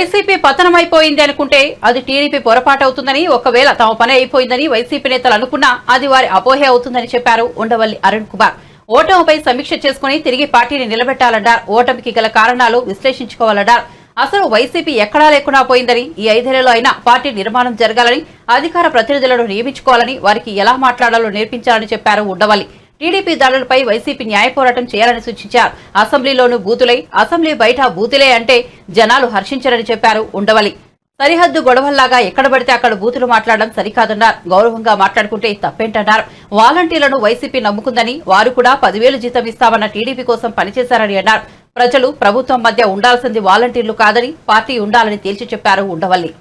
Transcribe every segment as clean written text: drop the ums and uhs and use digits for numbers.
YCP పతనమైపోయింది అనుకుంటే అది TDP పొరపాటు అవుతుందని, ఒకవేళ తమ పని అయిపోయిందని వైసీపీ నేతలు అనుకున్నా అది వారి అపోహే అవుతుందని చెప్పారు ఉండవల్లి అరుణ్ కుమార్. ఓటమిపై సమీక్ష చేసుకుని తిరిగి పార్టీని నిలబెట్టాలన్నారు. ఓటమికి గల కారణాలు విశ్లేషించుకోవాలన్నారు. అసలు వైసీపీ ఎక్కడా లేకుండా పోయిందని, ఈ 5 ఏళ్లలో అయినా పార్టీ నిర్మాణం జరగాలని, అధికార ప్రతినిధులను నియమించుకోవాలని, వారికి ఎలా మాట్లాడాలో నేర్పించాలని చెప్పారు ఉండవల్లి. టీడీపీ దాడులపై వైసీపీ న్యాయ పోరాటం చేయాలని సూచించారు. అసెంబ్లీలోనూ బూతులై, అసెంబ్లీ బయట బూతులే అంటే జనాలు హర్షించరని చెప్పారు ఉండవల్లి. సరిహద్దు గొడవల్లాగా ఎక్కడ పడితే అక్కడ బూతులు మాట్లాడడం సరికాదన్నారు. గౌరవంగా మాట్లాడుకుంటే తప్పేంటన్నారు. వాలంటీర్లను వైసీపీ నమ్ముకుందని, వారు కూడా 10,000 జీతం ఇస్తామన్న టీడీపీ కోసం పనిచేశారని అన్నారు. ప్రజలు ప్రభుత్వం మధ్య ఉండాల్సింది వాలంటీర్లు కాదని, పార్టీ ఉండాలని తేల్చి చెప్పారు ఉండవల్లి.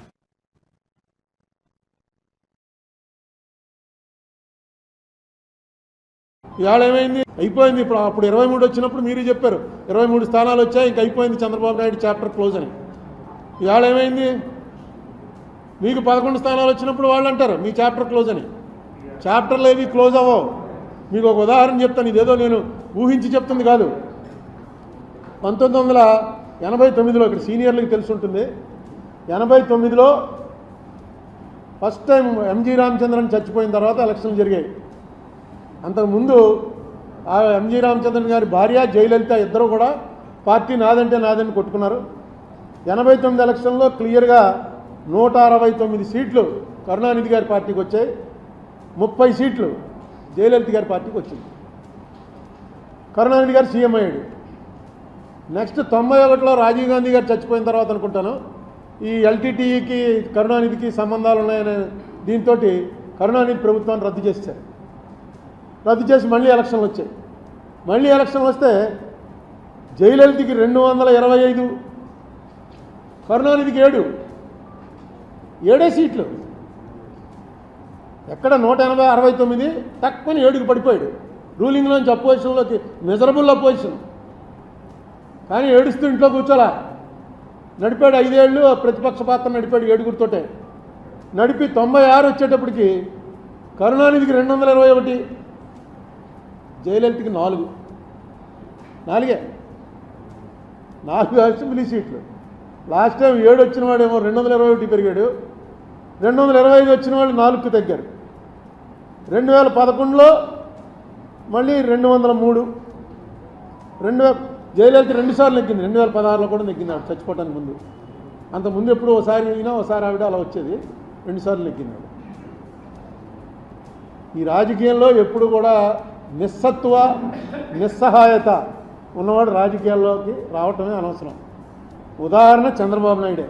ఇవాళ ఏమైంది? అయిపోయింది. ఇప్పుడు అప్పుడు 23 వచ్చినప్పుడు మీరు చెప్పారు 23 స్థానాలు వచ్చాయి, ఇంక అయిపోయింది చంద్రబాబు నాయుడు చాప్టర్ క్లోజ్ అని. ఇవాళ ఏమైంది? మీకు 11 స్థానాలు వచ్చినప్పుడు వాళ్ళు అంటారు మీ చాప్టర్ క్లోజ్ అని. చాప్టర్లు ఏవి క్లోజ్ అవ్వవు. మీకు ఒక ఉదాహరణ చెప్తాను, ఇదేదో నేను ఊహించి చెప్తుంది కాదు. 1989లో ఇక్కడ సీనియర్లకు తెలిసి ఉంటుంది. 89లో ఫస్ట్ టైం ఎంజీ రామచంద్రన్ చచ్చిపోయిన తర్వాత ఎలక్షన్లు జరిగాయి. అంతకుముందు ఆ ఎంజీ రామచంద్రన్ గారి భార్య జయలలిత ఇద్దరు కూడా పార్టీ నాదంటే నాదని కొట్టుకున్నారు. 89 ఎలక్షన్లో క్లియర్గా 169 సీట్లు కరుణానిధి గారి పార్టీకి వచ్చాయి, 30 సీట్లు జయలలిత గారి పార్టీకి వచ్చింది. కరుణానిధి గారు సీఎం అయ్యాడు. నెక్స్ట్ 91లో రాజీవ్ గాంధీ గారు చచ్చిపోయిన తర్వాత అనుకుంటాను ఈ ఎల్టీటీఈకి కరుణానిధికి సంబంధాలు ఉన్నాయనే దీంతో కరుణానిధి ప్రభుత్వాన్ని రద్దు చేశారు. రద్దు చేసి మళ్ళీ ఎలక్షన్లు వచ్చాయి. మళ్ళీ ఎలక్షన్లు వస్తే జయలలితకి 225, కరుణానిధికి 7 సీట్లు. ఎక్కడ 169 తక్కువ 7కి పడిపోయాడు. రూలింగ్లోంచి అపోజిషన్లోకి, మెజరబుల్ అపోజిషన్. కానీ ఏడుస్తూ ఇంట్లో కూర్చోలా, నడిపాడు 5 ఏళ్ళు ప్రతిపక్ష పాత్ర నడిపాడు 7గురితోటే. నడిపి 96 వచ్చేటప్పటికి కరుణానిధికి 221, జయలలితకి 4 అసెంబ్లీ సీట్లు. లాస్ట్ టైం 7 వచ్చిన వాడేమో 221 పెరిగాడు, 225 వచ్చిన వాళ్ళు 4కు తగ్గారు. 2011లో మళ్ళీ 203. జయలలిత 2 సార్లు నెగ్గింది. 2016లో కూడా నెగ్గింది ఆవిడ చచ్చిపోవటానికి ముందు. అంతకుముందు ఎప్పుడు ఒకసారి అయినా ఒకసారి ఆవిడ అలా వచ్చేది, 2 సార్లు నెగ్గింది ఆవిడ. ఈ రాజకీయంలో ఎప్పుడు కూడా నిస్సత్వ, నిస్సహాయత ఉన్నవాడు రాజకీయాల్లోకి రావటమే అనవసరం. ఉదాహరణ చంద్రబాబు నాయుడే.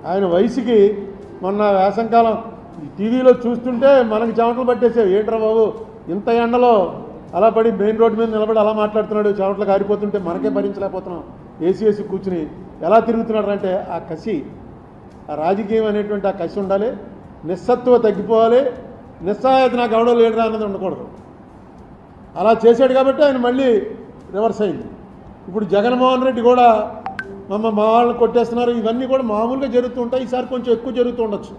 ఆయన వయసుకి మొన్న వేసంకాలం టీవీలో చూస్తుంటే మనకి చెమటలు పట్టేసేవి. ఏంట్రా బాబు ఇంత ఎండలో అలా పడి మెయిన్ రోడ్డు మీద నిలబడి అలా మాట్లాడుతున్నాడు, చెమటలు కారిపోతుంటే మనకే భరించలేకపోతున్నాం. ఏసీ కూర్చుని ఎలా తిరుగుతున్నాడు అంటే ఆ కసి, ఆ రాజకీయం అనేటువంటి ఆ కసి ఉండాలి. నిస్సత్వ తగ్గిపోవాలి. నిస్సహాయత నాకు ఎవడో లీడరా అన్నది ఉండకూడదు. అలా చేశాడు కాబట్టి ఆయన మళ్ళీ రివర్స్ అయింది. ఇప్పుడు జగన్మోహన్ రెడ్డి కూడా మా వాళ్ళని కొట్టేస్తున్నారు. ఇవన్నీ కూడా మామూలుగా జరుగుతూ ఉంటాయి. ఈసారి కొంచెం ఎక్కువ జరుగుతూ ఉండొచ్చు.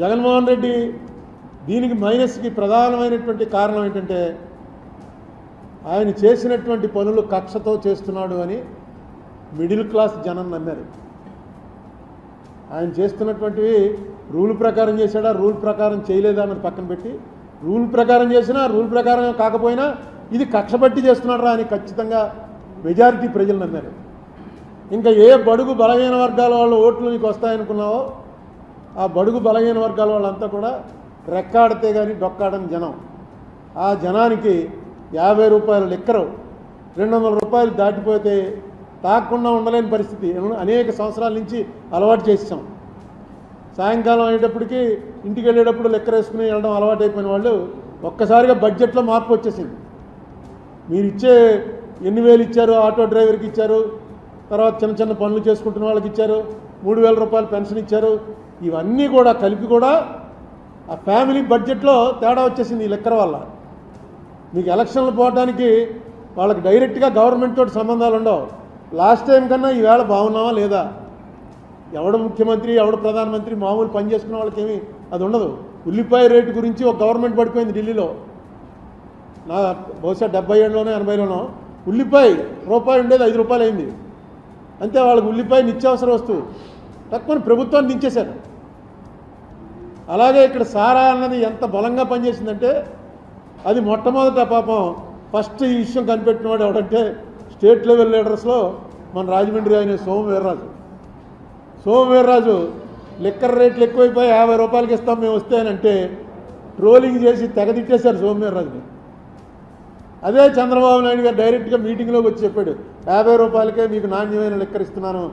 జగన్మోహన్ రెడ్డి దీనికి మైనస్కి ప్రధానమైనటువంటి కారణం ఏంటంటే ఆయన చేసినటువంటి పనులు కక్షతో చేస్తున్నాడు అని మిడిల్ క్లాస్ జనం నమ్మారు. ఆయన చేస్తున్నటువంటివి రూల్ ప్రకారం చేశాడా, రూల్ ప్రకారం చేయలేదా అన్నది పక్కన పెట్టి, రూల్ ప్రకారం చేసినా రూల్ ప్రకారం కాకపోయినా ఇది కక్ష పట్టి చేస్తున్నాడు రా అని ఖచ్చితంగా మెజారిటీ ప్రజలు నమ్మారు. ఇంకా ఏ బడుగు బలహీన వర్గాల వాళ్ళ ఓట్లు నీకు వస్తాయనుకున్నావో ఆ బడుగు బలహీన వర్గాల వాళ్ళంతా కూడా రెక్కాడితే కానీ డొక్కాడని జనం. ఆ జనానికి 50 రూపాయల లిక్కరు 200 రూపాయలు దాటిపోతే తాగకుండా ఉండలేని పరిస్థితి అనేక సంవత్సరాల నుంచి అలవాటు చేసాం. సాయంకాలం అయ్యేటప్పటికి ఇంటికి వెళ్ళేటప్పుడు లెక్కర వేసుకుని వెళ్ళడం అలవాటు అయిపోయిన వాళ్ళు ఒక్కసారిగా బడ్జెట్లో మార్పు వచ్చేసింది. మీరు ఇచ్చే ఎన్ని వేలు ఇచ్చారు, ఆటో డ్రైవర్కి ఇచ్చారు, తర్వాత చిన్న చిన్న పనులు చేసుకుంటున్న వాళ్ళకి ఇచ్చారు, 3,000 రూపాయలు పెన్షన్ ఇచ్చారు. ఇవన్నీ కూడా కలిపి కూడా ఆ ఫ్యామిలీ బడ్జెట్లో తేడా వచ్చేసింది ఈ లెక్కర వల్ల. మీకు ఎలక్షన్లు పోవడానికి వాళ్ళకి డైరెక్ట్గా గవర్నమెంట్ తోటి సంబంధాలు ఉండవు. లాస్ట్ టైం కన్నా ఈవేళ బాగున్నావా లేదా, ఎవడు ముఖ్యమంత్రి ఎవడు ప్రధానమంత్రి, మామూలు పని చేసుకున్న వాళ్ళకి ఏమీ అది ఉండదు. ఉల్లిపాయ రేటు గురించి ఒక గవర్నమెంట్ పడిపోయింది ఢిల్లీలో. బహుశా 77లోనో 80లోనో ఉల్లిపాయ రూపాయి ఉండేది 5 రూపాయలు అయింది. అంతే, వాళ్ళకి ఉల్లిపాయ నిత్యావసర వస్తువు తక్కువ ప్రభుత్వాన్ని దించేశారు. అలాగే ఇక్కడ సారా అన్నది ఎంత బలంగా పనిచేసిందంటే అది మొట్టమొదట పాపం ఫస్ట్ ఈ విషయం కనిపెట్టినవాడు ఎవడంటే స్టేట్ లెవెల్ లీడర్స్లో మన రాజమండ్రి ఆయన సోమవీర్రాజు లిక్కర్ రేట్లు ఎక్కువైపోయి 50 రూపాయలకి ఇస్తాం మేము వస్తాయనంటే ట్రోలింగ్ చేసి తెగదిట్టేశారు సోమవీర్రాజుని. అదే చంద్రబాబు నాయుడు గారు డైరెక్ట్గా మీటింగ్లోకి వచ్చి చెప్పాడు 50 రూపాయలకే మీకు నాణ్యమైన లిక్కర్ ఇస్తున్నాను